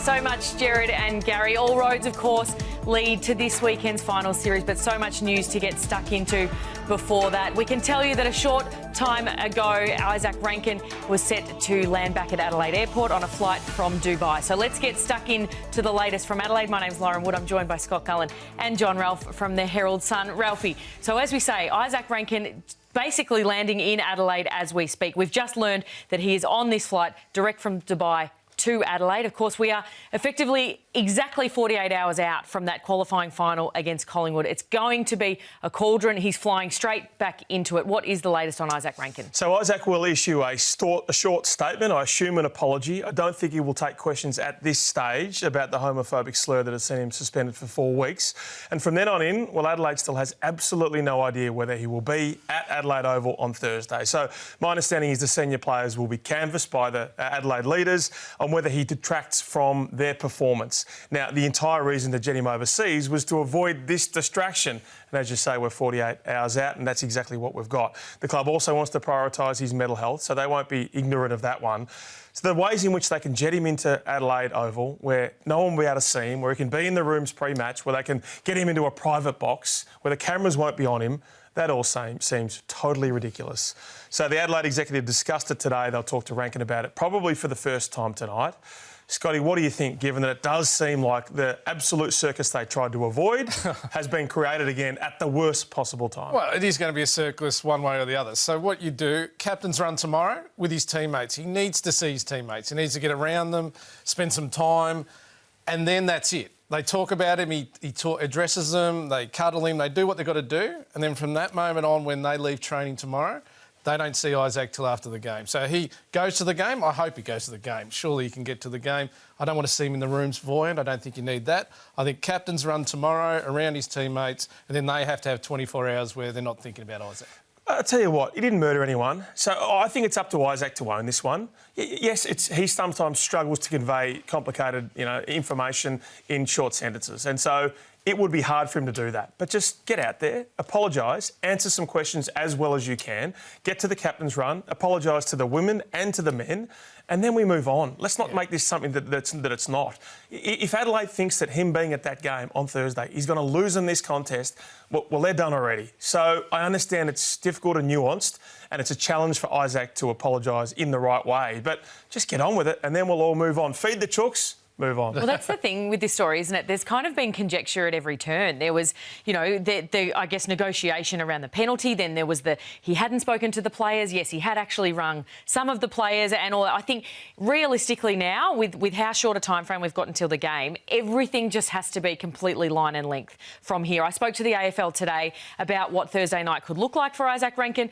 so much, Jared and Gary. All roads, of course, lead to this weekend's final series, but so much news to get stuck into before that. We can tell you that a short time ago, Izak Rankine was set to land back at Adelaide Airport on a flight from Dubai. So let's get stuck into the latest from Adelaide. My name's Lauren Wood. I'm joined by Scott Gullan and John Ralph from the Herald-Sun. Ralphie, so as we say, Izak Rankine basically landing in Adelaide as we speak. We've just learned that he is on this flight direct from Dubai to Adelaide. Of course, we are effectively exactly 48 hours out from that qualifying final against Collingwood. It's going to be a cauldron. He's flying straight back into it. What is the latest on Izak Rankine? So Izak will issue a short statement, I assume an apology. I don't think he will take questions at this stage about the homophobic slur that has seen him suspended for 4 weeks. And from then on in, well, Adelaide still has absolutely no idea whether he will be at Adelaide Oval on Thursday. So my understanding is the senior players will be canvassed by the Adelaide leaders on whether he detracts from their performance. Now, the entire reason to jet him overseas was to avoid this distraction. And as you say, we're 48 hours out, and that's exactly what we've got. The club also wants to prioritise his mental health, so they won't be ignorant of that one. So the ways in which they can jet him into Adelaide Oval, where no one will be able to see him, where he can be in the rooms pre-match, where they can get him into a private box, where the cameras won't be on him, that all seems totally ridiculous. So the Adelaide executive discussed it today. They'll talk to Rankine about it probably for the first time tonight. Scotty, what do you think, given that it does seem like the absolute circus they tried to avoid has been created again at the worst possible time? Well, it is going to be a circus one way or the other. So what you do, captain's run tomorrow with his teammates. He needs to see his teammates. He needs to get around them, spend some time, and then that's it. They talk about him, he addresses them, they cuddle him, they do what they've got to do, and then from that moment on, when they leave training tomorrow, they don't see Izak till after the game. So he goes to the game. I hope he goes to the game. Surely he can get to the game. I don't want to see him in the rooms voyant. I don't think you need that. I think captain's run tomorrow around his teammates, and then they have to have 24 hours where they're not thinking about Izak. I'll tell you what, he didn't murder anyone. So I think it's up to Izak to own this one. Yes, he sometimes struggles to convey complicated, information in short sentences. And so it would be hard for him to do that. But just get out there, apologise, answer some questions as well as you can, get to the captain's run, apologise to the women and to the men, and then we move on. Let's not make this something that it's not. If Adelaide thinks that him being at that game on Thursday is going to lose in this contest, well, they're done already. So I understand it's difficult and nuanced, and it's a challenge for Izak to apologise in the right way. But just get on with it, and then we'll all move on. Feed the chooks. Move on. Well, that's the thing with this story, isn't it? There's kind of been conjecture at every turn. There was, I guess, negotiation around the penalty. Then there was he hadn't spoken to the players. Yes, he had actually rung some of the players and all. I think realistically now, with how short a time frame we've got until the game, everything just has to be completely line and length from here. I spoke to the AFL today about what Thursday night could look like for Izak Rankine.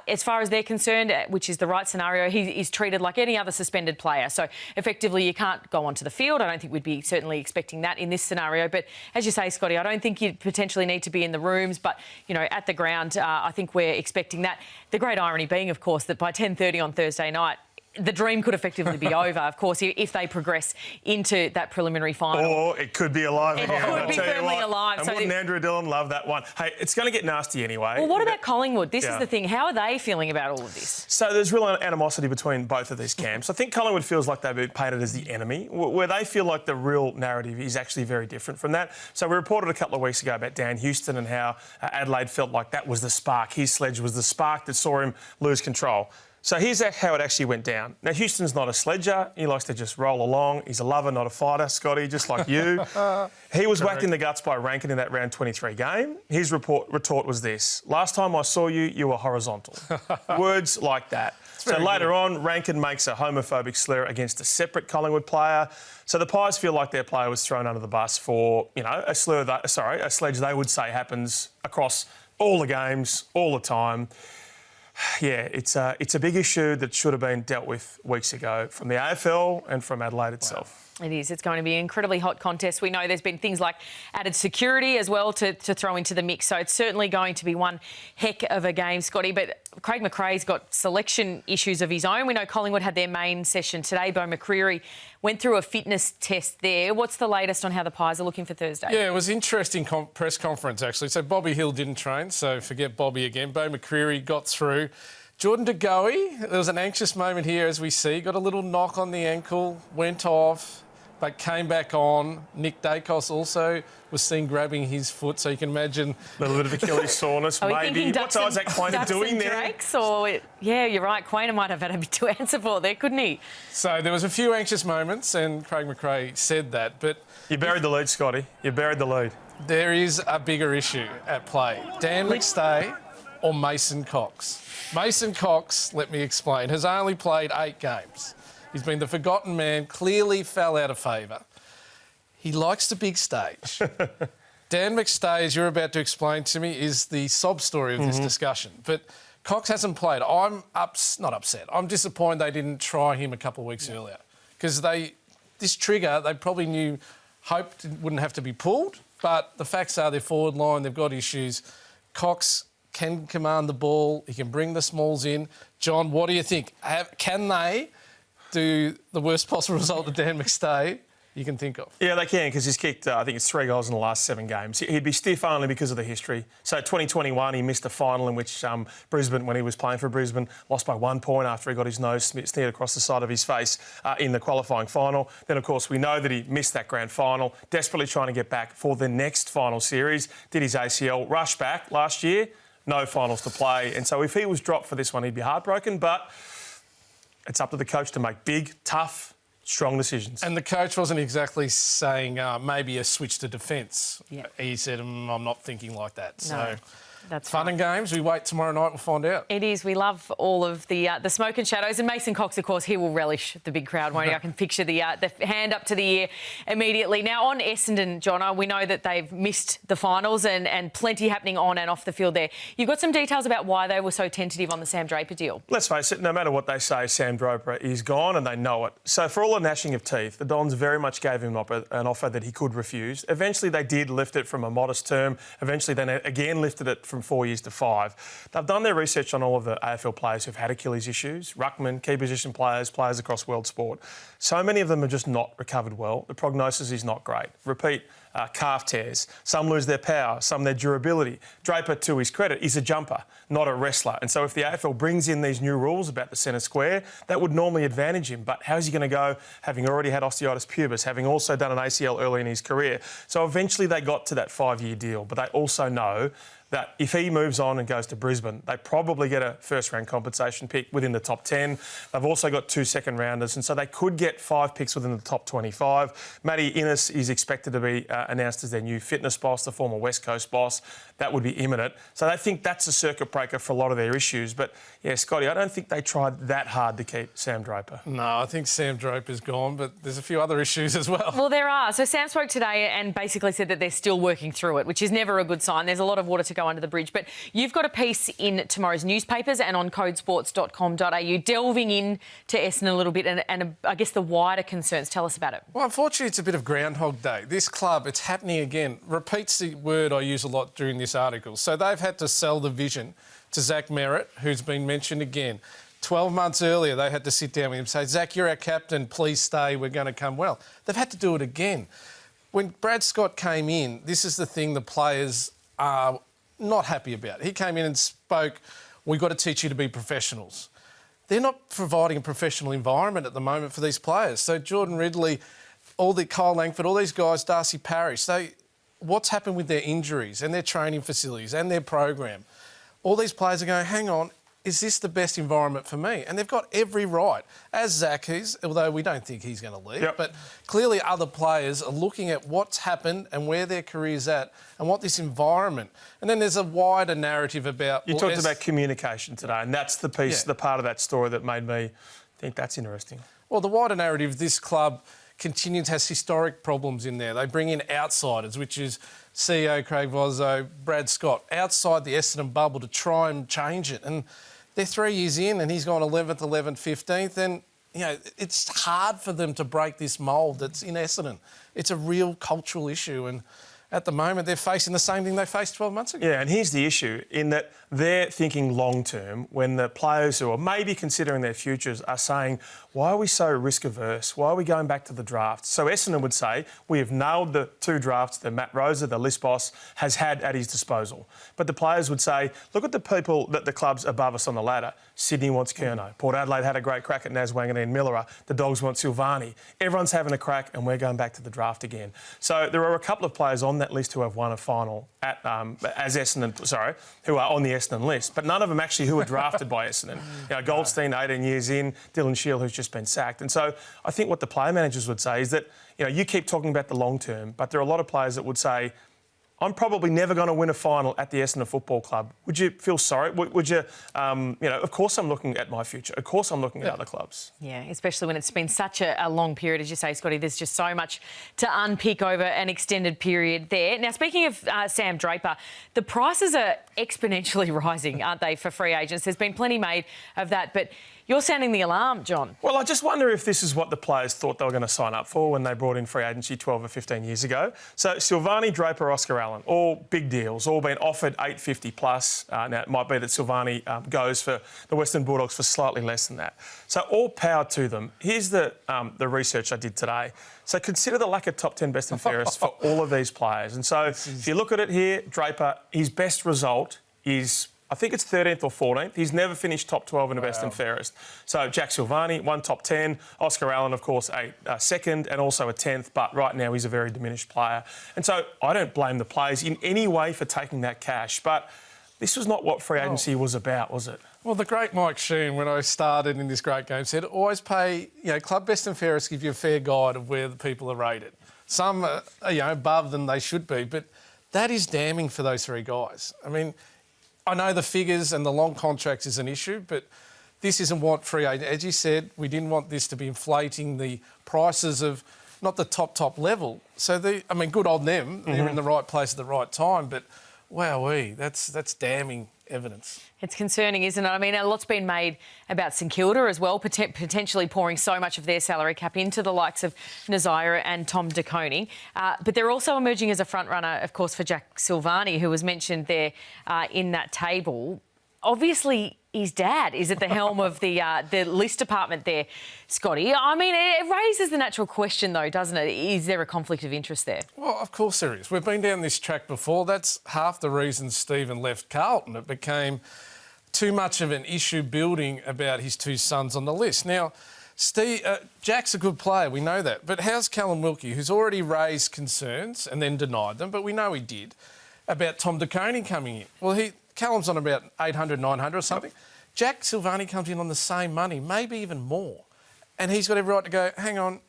As far as they're concerned, which is the right scenario, he's treated like any other suspended player. So effectively, you can't go onto the field. I don't think we'd be certainly expecting that in this scenario. But as you say, Scotty, I don't think you potentially need to be in the rooms. But, at the ground, I think we're expecting that. The great irony being, of course, that by 10:30 on Thursday night, the dream could effectively be over, of course, if they progress into that preliminary final. Or it could be alive again. It could be firmly alive. And wouldn't Andrew Dillon love that one? Hey, it's going to get nasty anyway. Well, what about Collingwood? This is the thing. How are they feeling about all of this? So there's real animosity between both of these camps. I think Collingwood feels like they've been painted as the enemy, where they feel like the real narrative is actually very different from that. So we reported a couple of weeks ago about Dan Houston and how Adelaide felt like that was the spark. His sledge was the spark that saw him lose control. So here's how it actually went down. Now, Houston's not a sledger. He likes to just roll along. He's a lover, not a fighter, Scotty, just like you. He was whacked in the guts by Rankine in that round 23 game. His retort was this: last time I saw you, you were horizontal. Words like that. So later on, Rankine makes a homophobic slur against a separate Collingwood player. So the Pies feel like their player was thrown under the bus for, a sledge they would say happens across all the games, all the time. Yeah, it's a big issue that should have been dealt with weeks ago from the AFL and from Adelaide itself. It is. It's going to be an incredibly hot contest. We know there's been things like added security as well to throw into the mix. So it's certainly going to be one heck of a game, Scotty. But Craig McRae's got selection issues of his own. We know Collingwood had their main session today. Bo McCreary went through a fitness test there. What's the latest on how the Pies are looking for Thursday? Yeah, it was an interesting press conference, actually. So Bobby Hill didn't train, so forget Bobby again. Bo McCreary got through. Jordan De Goey, there was an anxious moment here, as we see. Got a little knock on the ankle, went off. but came back on. Nick Dacos also was seen grabbing his foot, so you can imagine... A little bit of Achilles soreness, Are we maybe. thinking What's Izak Rankine doing there? Drakes, or yeah, you're right. Quainer might have had a bit to answer for there, couldn't he? So there was a few anxious moments, and Craig McRae said that, but... You buried the lead, Scotty. You buried the lead. There is a bigger issue at play. Dan McStay or Mason Cox? Mason Cox, let me explain, has only played 8 games. He's been the forgotten man, clearly fell out of favour. He likes the big stage. Dan McStay, as you're about to explain to me, is the sob story of this discussion. But Cox hasn't played. I'm not upset. I'm disappointed they didn't try him a couple of weeks earlier. Because this trigger, they probably hoped it wouldn't have to be pulled. But the facts are their forward line, they've got issues. Cox can command the ball. He can bring the smalls in. John, what do you think? Can they do the worst possible result of Dan McStay you can think of? Yeah, they can, because he's kicked, I think it's 3 goals in the last 7 games. He'd be stiff only because of the history. So 2021, he missed a final in which Brisbane, when he was playing for Brisbane, lost by 1 point after he got his nose smeared across the side of his face in the qualifying final. Then, of course, we know that he missed that grand final, desperately trying to get back for the next final series. Did his ACL, rush back last year, no finals to play. And so if he was dropped for this one, he'd be heartbroken. But it's up to the coach to make big, tough, strong decisions. And the coach wasn't exactly saying maybe a switch to defence. Yeah. He said, I'm not thinking like that. So that's fun and games. We wait tomorrow night, we'll find out. It is. We love all of the smoke and shadows. And Mason Cox, of course, he will relish the big crowd, won't he? I can picture the hand up to the ear immediately. Now, on Essendon, Jono, we know that they've missed the finals and plenty happening on and off the field there. You've got some details about why they were so tentative on the Sam Draper deal. Let's face it, no matter what they say, Sam Draper is gone and they know it. So for all the gnashing of teeth, the Dons very much gave him an offer that he could refuse. Eventually, they did lift it from a modest term. Eventually, then again lifted it from 4 years to 5. They've done their research on all of the AFL players who've had Achilles issues, ruckman, key position players across world sport. So many of them have just not recovered well. The prognosis is not great. Repeat, calf tears. Some lose their power, some their durability. Draper, to his credit, is a jumper, not a wrestler. And so if the AFL brings in these new rules about the centre square, that would normally advantage him. But how's he going to go, having already had osteitis pubis, having also done an ACL early in his career? So eventually they got to that 5-year deal, but they also know that if he moves on and goes to Brisbane, they probably get a first-round compensation pick within the top 10. They've also got 2 second-rounders, and so they could get 5 picks within the top 25. Matty Innes is expected to be announced as their new fitness boss, the former West Coast boss. That would be imminent. So they think that's a circuit breaker for a lot of their issues. But, yeah, Scotty, I don't think they tried that hard to keep Sam Draper. No, I think Sam Draper's gone, but there's a few other issues as well. Well, there are. So Sam spoke today and basically said that they're still working through it, which is never a good sign. There's a lot of water to go under the bridge. But you've got a piece in tomorrow's newspapers and on codesports.com.au delving into Essendon a little bit and I guess the wider concerns. Tell us about it. Well, unfortunately, it's a bit of Groundhog Day. This club, it's happening again. Repeats the word I use a lot during this article. So they've had to sell the vision to Zach Merritt, who's been mentioned again. 12 months earlier, they had to sit down with him and say, Zach, you're our captain, please stay, we're going to come well. They've had to do it again. When Brad Scott came in, this is the thing the players are not happy about. He came in and spoke, we've got to teach you to be professionals. They're not providing a professional environment at the moment for these players. So Jordan Ridley, Kyle Langford, all these guys, Darcy Parish, what's happened with their injuries and their training facilities and their program? All these players are going, hang on, is this the best environment for me? And they've got every right, as Zach is, although we don't think he's going to leave. Yep. But clearly other players are looking at what's happened and where their career's at and what this environment. And then there's a wider narrative about... You talked about communication today, and that's the piece, the part of that story that made me think that's interesting. Well, the wider narrative, this club has historic problems in there. They bring in outsiders, which is CEO Craig Vozzo, Brad Scott, outside the Essendon bubble to try and change it. And they're 3 years in and he's gone 11th, 11th, 15th. And, you know, it's hard for them to break this mould that's in Essendon. It's a real cultural issue. And at the moment, they're facing the same thing they faced 12 months ago. Yeah, and here's the issue, in that they're thinking long-term when the players who are maybe considering their futures are saying, why are we so risk-averse? Why are we going back to the draft? So Essendon would say, we have nailed the 2 drafts that Matt Rosa, the list boss, has had at his disposal. But the players would say, look at the people that the clubs above us on the ladder. Sydney wants Curnow. Port Adelaide had a great crack at Naz Wanganeen Miller. The Dogs want Silvani. Everyone's having a crack, and we're going back to the draft again. So there are a couple of players on that list who have won a final at as Essendon, who are on the Essendon list, but none of them actually who were drafted by Essendon. Goldstein, 18 years in, Dylan Shield, who's just been sacked. And so I think what the player managers would say is that, you keep talking about the long term, but there are a lot of players that would say, I'm probably never going to win a final at the Essendon Football Club. Would you feel sorry? Would you, of course I'm looking at my future. Of course I'm looking at other clubs. Yeah, especially when it's been such a long period, as you say, Scotty. There's just so much to unpick over an extended period there. Now, speaking of Sam Draper, the prices are exponentially rising, aren't they, for free agents? There's been plenty made of that, but you're sounding the alarm, John. Well, I just wonder if this is what the players thought they were going to sign up for when they brought in free agency 12 or 15 years ago. So Silvani, Draper, Oscar Allen, all big deals, all been offered $850 plus. Now, it might be that Silvani goes for the Western Bulldogs for slightly less than that. So all power to them. Here's the research I did today. So consider the lack of top 10 best and fairest for all of these players. And so if you look at it here, Draper, his best result is, I think it's 13th or 14th. He's never finished top 12 in the best and fairest. So Jack Silvani, one top 10. Oscar Allen, of course, a second and also a 10th. But right now he's a very diminished player. And so I don't blame the players in any way for taking that cash. But this was not what free agency was about, was it? Well, the great Mike Sheen, when I started in this great game, said always pay, club best and fairest give you a fair guide of where the people are rated. Some are, above than they should be. But that is damning for those three guys. I mean, I know the figures and the long contracts is an issue, but this isn't what free agent. As you said, we didn't want this to be inflating the prices of not the top level. So good on them. Mm-hmm. They're in the right place at the right time. But wowee, that's damning evidence. It's concerning, isn't it? I mean, a lot's been made about St Kilda as well, potentially pouring so much of their salary cap into the likes of Nazira and Tom De Koning. But they're also emerging as a front runner, of course, for Jack Silvani, who was mentioned there in that table. Obviously, his dad is at the helm of the list department there, Scotty. I mean, it raises the natural question, though, doesn't it? Is there a conflict of interest there? Well, of course there is. We've been down this track before. That's half the reason Stephen left Carlton. It became too much of an issue building about his two sons on the list. Now, Jack's a good player, we know that. But how's Callum Wilkie, who's already raised concerns and then denied them, but we know he did, about Tom De Koning coming in? Well, Callum's on about 800, 900 or something. Yep. Jack Silvani comes in on the same money, maybe even more. And he's got every right to go, hang on,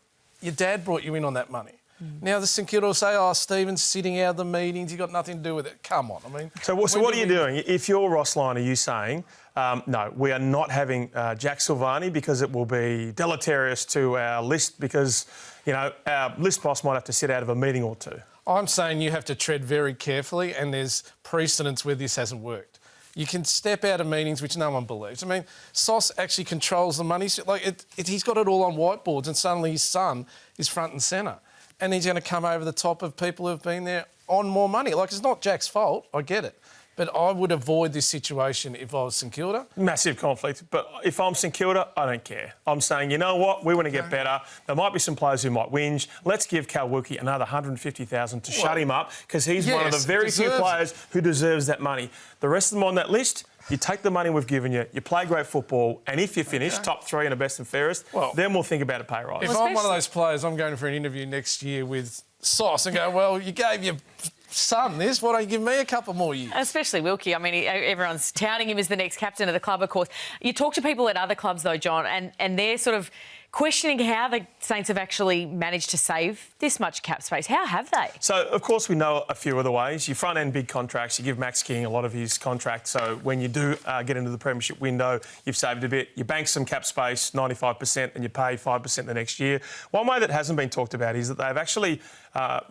your dad brought you in on that money. Now the St Kilda will say, Stephen's sitting out of the meetings, you've got nothing to do with it. Come on, I mean... So what are you doing? If you're Ross Lyon, are you saying, no, we are not having Jack Silvani because it will be deleterious to our list because, our list boss might have to sit out of a meeting or two? I'm saying you have to tread very carefully, and there's precedents where this hasn't worked. You can step out of meetings which no one believes. I mean, Sauce actually controls the money. He's got it all on whiteboards, and suddenly his son is front and centre. And he's going to come over the top of people who've been there on more money. It's not Jack's fault, I get it. But I would avoid this situation if I was St Kilda. Massive conflict. But if I'm St Kilda, I don't care. I'm saying, you know what? We want to get better. There might be some players who might whinge. Let's give Cal Wilkie another $150,000 to shut him up because he's one of the very few players who deserves that money. The rest of them on that list, you take the money we've given you, you play great football, and if you finish top three in the best and fairest, then we'll think about a pay rise. If I'm one of those players, I'm going for an interview next year with Sauce and go, well, you gave your son this, why don't you give me a couple more years? Especially Wilkie. I mean, everyone's touting him as the next captain of the club, of course. You talk to people at other clubs, though, John, and they're sort of questioning how the Saints have actually managed to save this much cap space. How have they? So, of course, we know a few other ways. You front-end big contracts. You give Max King a lot of his contract. So when you do get into the premiership window, you've saved a bit. You bank some cap space, 95%, and you pay 5% the next year. One way that hasn't been talked about is that they've actually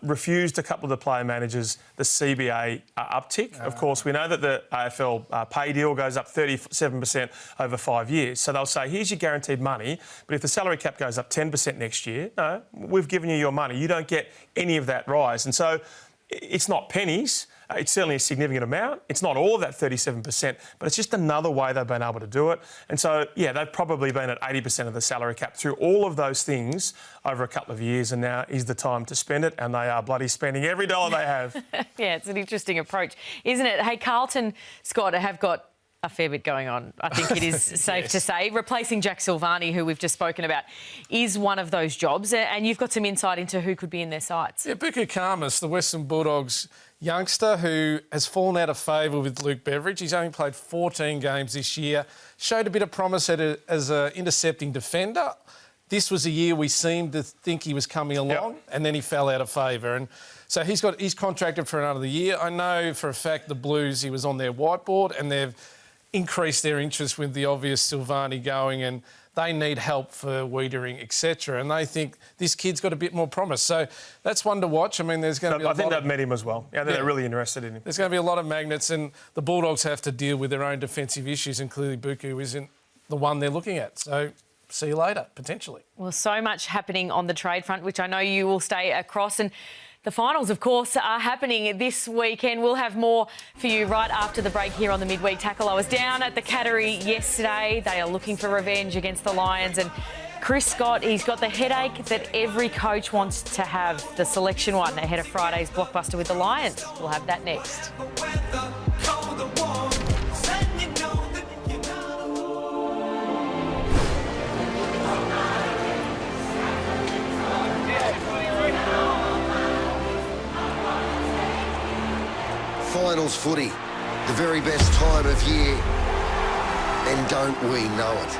refused a couple of the player managers the CBA uptick. Of course, we know that the AFL pay deal goes up 37% over 5 years. So they'll say, here's your guaranteed money, but if the salary cap goes up 10% next year, no, we've given you your money. You don't get any of that rise. And so it's not pennies. It's certainly a significant amount. It's not all of that 37%, but it's just another way they've been able to do it. And so, yeah, they've probably been at 80% of the salary cap through all of those things over a couple of years, and now is the time to spend it, and they are bloody spending every dollar they have. Yeah, it's an interesting approach, isn't it? Hey, Carlton, Scott, have got a fair bit going on. I think it is safe to say. Replacing Jack Silvani, who we've just spoken about, is one of those jobs. And you've got some insight into who could be in their sights. Yeah, Buku Khamis, the Western Bulldogs youngster who has fallen out of favour with Luke Beveridge. He's only played 14 games this year. Showed a bit of promise as an intercepting defender. This was a year we seemed to think he was coming along, and then he fell out of favour. And so he's contracted for another year. I know for a fact the Blues, he was on their whiteboard, and they've increased their interest with the obvious Silvani going, and they need help for Wiedering, etc. And they think this kid's got a bit more promise. So that's one to watch. I mean, there's going to be I think they've met him as well. Yeah, they're really interested in him. There's going to be a lot of magnets, and the Bulldogs have to deal with their own defensive issues, and clearly Buku isn't the one they're looking at. So see you later, potentially. Well, so much happening on the trade front, which I know you will stay across. And the finals, of course, are happening this weekend. We'll have more for you right after the break here on the Midweek Tackle. I was down at the Cattery yesterday. They are looking for revenge against the Lions. And Chris Scott, he's got the headache that every coach wants to have, the selection one, ahead of Friday's blockbuster with the Lions. We'll have that next. Finals footy, the very best time of year, and don't we know it?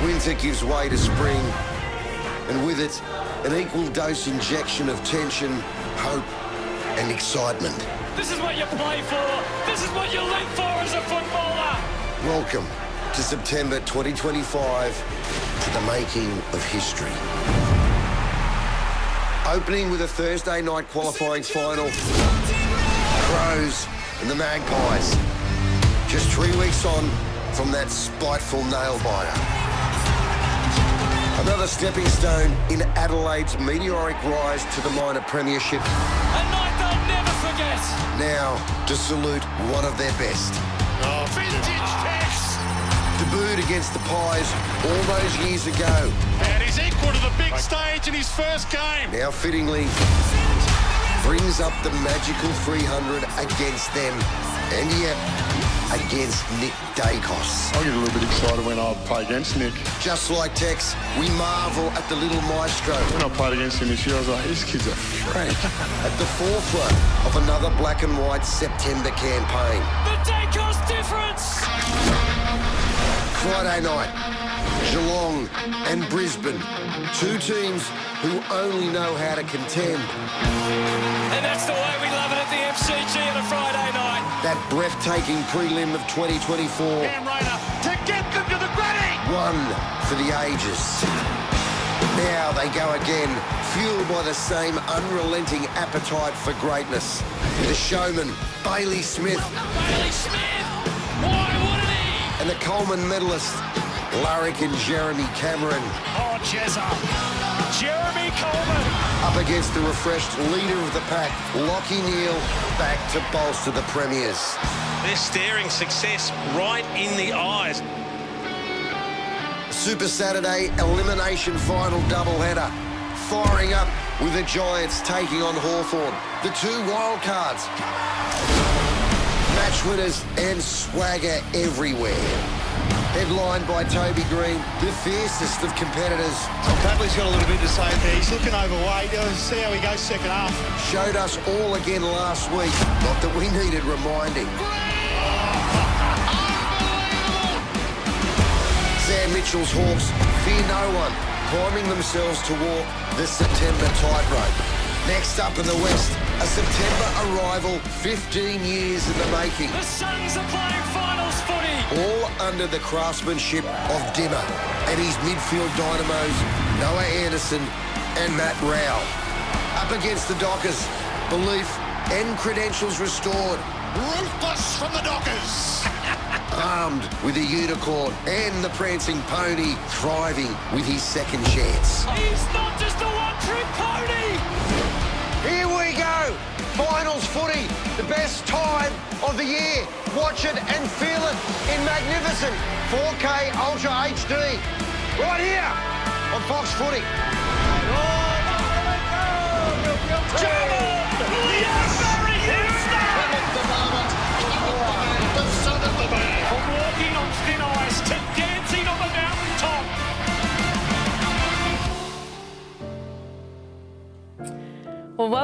Winter gives way to spring, and with it, an equal dose injection of tension, hope, and excitement. This is what you play for. This is what you live for as a footballer. Welcome to September 2025, to the making of history. Opening with a Thursday night qualifying final, Crows and the Magpies. Just 3 weeks on from that spiteful nail-biter. Another stepping stone in Adelaide's meteoric rise to the minor premiership. A night they'll never forget. Now to salute one of their best. Oh, vintage Tex. Debuted against the Pies all those years ago. And he's equal to the big stage in his first game. Now fittingly brings up the magical 300 against them. And yet, against Nick Dacos. I get a little bit excited when I play against Nick. Just like Tex, we marvel at the little maestro. When I played against him this year, I was like, this kid's a freak. At the forefront of another black and white September campaign. The Dacos difference. Friday night, Geelong and Brisbane. Two teams who only know how to contend. And that's the way we love it at the MCG on a Friday night. That breathtaking prelim of 2024. Cam Rayner to get them to the granny. One for the ages. Now they go again, fueled by the same unrelenting appetite for greatness. With a showman, Bailey Smith. Bailey Smith. Why wouldn't he? And the Coleman medalist, Larrick and Jeremy Cameron. Oh, Jezza. Jeremy Coleman. Up against the refreshed leader of the pack, Lachie Neale, back to bolster the premiers. They're staring success right in the eyes. Super Saturday elimination final doubleheader. Firing up with the Giants taking on Hawthorn. The two wild cards. Match winners and swagger everywhere. Headlined by Toby Green, the fiercest of competitors. Bradley's got a little bit to say there. He's looking overweight. See how he goes second half. Showed us all again last week. Not that we needed reminding. Sam Mitchell's Hawks fear no one, climbing themselves to walk the September tightrope. Next up in the West, a September arrival, 15 years in the making. The Suns are playing finals footy. All under the craftsmanship of Dimmer and his midfield dynamos, Noah Anderson and Matt Rowell. Up against the Dockers, belief and credentials restored. Ruthless from the Dockers. Armed with a unicorn and the prancing pony, thriving with his second chance. He's not just a one-trick pony. Here we go. Finals footy. The best time of the year. Watch it and feel it in magnificent 4K Ultra HD. Right here on Fox Footy. German! Yes! Very instant!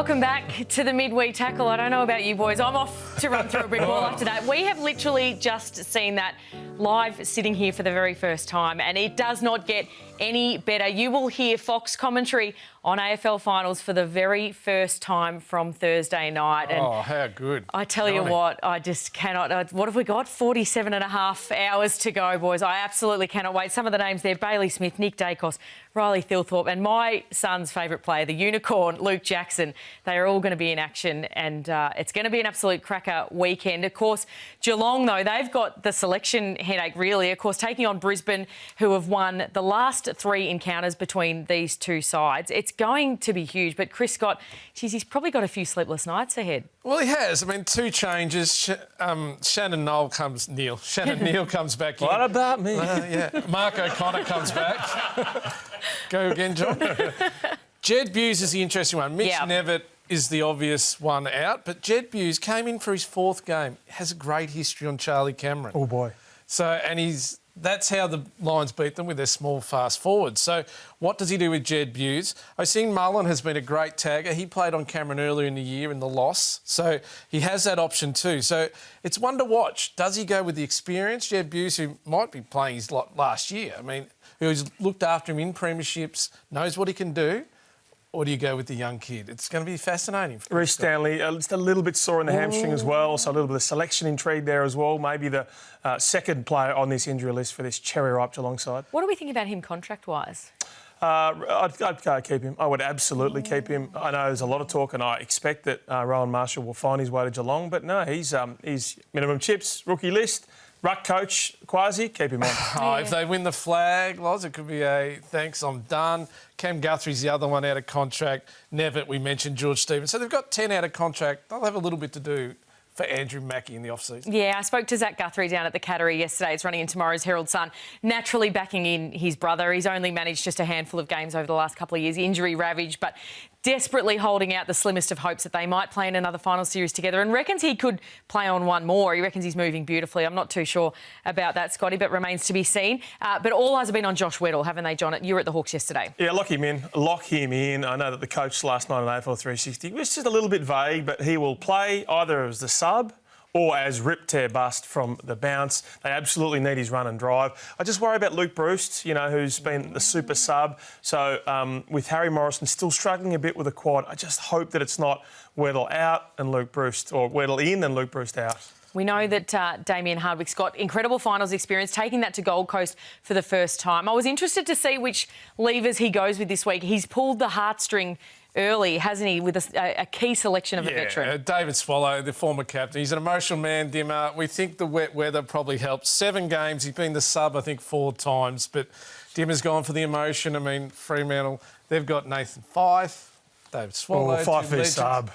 Welcome back to the midweek tackle. I don't know about you boys. I'm off to run through a brick wall after that. We have literally just seen that live sitting here for the very first time, and it does not get any better. You will hear Fox commentary on AFL finals for the very first time from Thursday night. And how good. I tell you what, I just cannot. What have we got? 47 and a half hours to go, boys. I absolutely cannot wait. Some of the names there: Bailey Smith, Nick Dacos, Riley Thilthorpe, and my son's favourite player, the unicorn, Luke Jackson. They are all going to be in action, and it's going to be an absolute cracker weekend. Of course, Geelong, though, they've got the selection headache, really. Of course, taking on Brisbane, who have won the last 3 encounters between these two sides. It's going to be huge, but Chris Scott, geez, he's probably got a few sleepless nights ahead. Well, he has. I mean, 2 changes. Shannon Neil comes back in. What about me? Mark O'Connor comes back. Go again, John. Jed Buse is the interesting one. Mitch Nevitt is the obvious one out, but Jed Buse came in for his 4th game. Has a great history on Charlie Cameron. Oh, boy. So, and that's how the Lions beat them, with their small fast forwards. So what does he do with Jed Buse? I've seen Mullen has been a great tagger. He played on Cameron earlier in the year in the loss. So he has that option too. So it's one to watch. Does he go with the experience? Jed Buse, who might be playing his lot last year, I mean, who's looked after him in premierships, knows what he can do. Or do you go with the young kid? It's going to be fascinating. Reece Stanley, just a little bit sore in the hamstring as well, so a little bit of selection intrigue there as well. Maybe the second player on this injury list for this cherry-ripe Geelong side. What do we think about him contract-wise? I'd keep him. I would absolutely keep him. I know there's a lot of talk, and I expect that Rowan Marshall will find his way to Geelong, but no, he's minimum chips, rookie list. Ruck coach, Quasi, keep him on. If they win the flag, Loz, it could be a thanks, I'm done. Cam Guthrie's the other one out of contract. Nevitt, we mentioned George Stevens. So they've got 10 out of contract. They'll have a little bit to do for Andrew Mackie in the off-season. Yeah, I spoke to Izak Guthrie down at the Cattery yesterday. It's running in tomorrow's Herald Sun. Naturally backing in his brother. He's only managed just a handful of games over the last couple of years, injury ravaged, but desperately holding out the slimmest of hopes that they might play in another final series together, and reckons he could play on one more. He reckons he's moving beautifully. I'm not too sure about that, Scotty, but remains to be seen. But all eyes have been on Josh Weddle, haven't they, John? You were at the Hawks yesterday. Yeah, lock him in. I know that the coach last night on AFL 360 was just a little bit vague, but he will play either as the sub or as rip, tear, bust from the bounce. They absolutely need his run and drive. I just worry about Luke Bruce, who's been the super sub. So with Harry Morrison still struggling a bit with a quad, I just hope that it's not Weddle out and Luke Bruce, or Weddle in and Luke Bruce out. We know that Damien Hardwick's got incredible finals experience, taking that to Gold Coast for the first time. I was interested to see which levers he goes with this week. He's pulled the heartstring early, hasn't he, with a key selection of a veteran? David Swallow, the former captain. He's an emotional man, Dimmer. We think the wet weather probably helped. 7 games. He's been the sub, I think, 4 times. But Dimmer's gone for the emotion. I mean, Fremantle, they've got Nathan Fyfe, David Swallow. Fyfe is sub.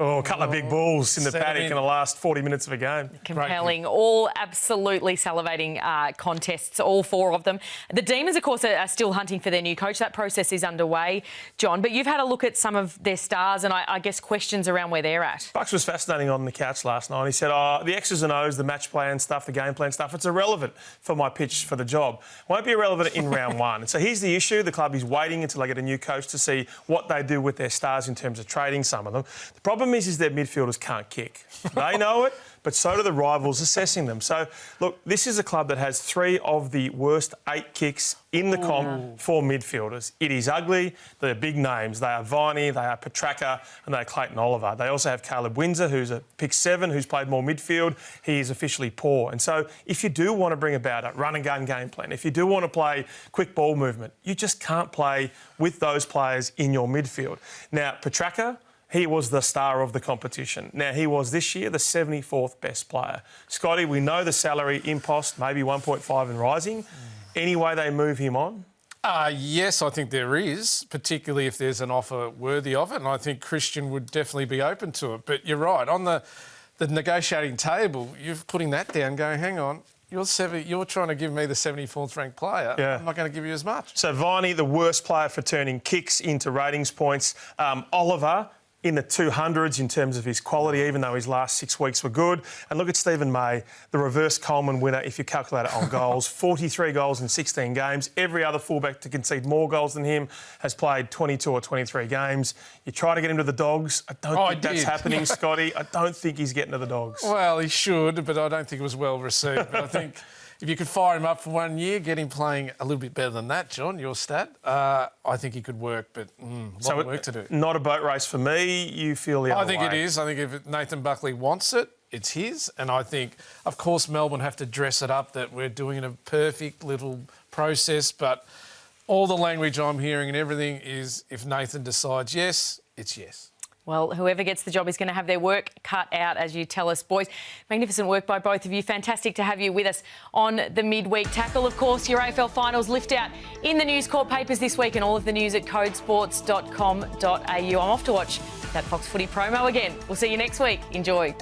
A couple of big balls in the paddock in the last 40 minutes of a game. Compelling. All absolutely salivating contests, all 4 of them. The Demons, of course, are still hunting for their new coach. That process is underway, John. But you've had a look at some of their stars and I guess questions around where they're at. Bucks was fascinating on the couch last night. He said, the X's and O's, the match plan stuff, the game plan stuff, it's irrelevant for my pitch for the job. Won't be irrelevant in round 1. And so here's the issue. The club is waiting until they get a new coach to see what they do with their stars in terms of trading some of them. The problem is their midfielders can't kick. They know it, but so do the rivals assessing them. So, look, this is a club that has 3 of the worst 8 kicks in the comp for midfielders. It is ugly. They're big names. They are Viney, they are Petracca, and they are Clayton Oliver. They also have Caleb Windsor, who's a pick 7, who's played more midfield. He is officially poor. And so if you do want to bring about a run-and-gun game plan, if you do want to play quick ball movement, you just can't play with those players in your midfield. Now, Petracca, he was the star of the competition. Now, he was this year the 74th best player. Scotty, we know the salary impost, maybe 1.5 and rising. Any way they move him on? Yes, I think there is, particularly if there's an offer worthy of it, and I think Christian would definitely be open to it. But you're right, on the negotiating table, you're putting that down going, hang on, you're trying to give me the 74th ranked player. Yeah. I'm not going to give you as much. So Viney, the worst player for turning kicks into ratings points. Oliver, in the 200s in terms of his quality, even though his last 6 weeks were good. And look at Stephen May, the reverse Coleman winner, if you calculate it on goals. 43 goals in 16 games. Every other fullback to concede more goals than him has played 22 or 23 games. You try to get him to the Dogs. I don't think that's happening, Scotty. I don't think he's getting to the Dogs. Well, he should, but I don't think it was well received. But I think if you could fire him up for 1 year, get him playing a little bit better than that, John, your stat, I think he could work, but a lot of work to do. Not a boat race for me. You feel the other way. I think it is. I think if Nathan Buckley wants it, it's his. And I think, of course, Melbourne have to dress it up that we're doing a perfect little process, but all the language I'm hearing and everything is if Nathan decides yes, it's yes. Well, whoever gets the job is going to have their work cut out, as you tell us, boys. Magnificent work by both of you. Fantastic to have you with us on the midweek tackle. Of course, your AFL finals lift out in the News Corp papers this week and all of the news at codesports.com.au. I'm off to watch that Fox Footy promo again. We'll see you next week. Enjoy.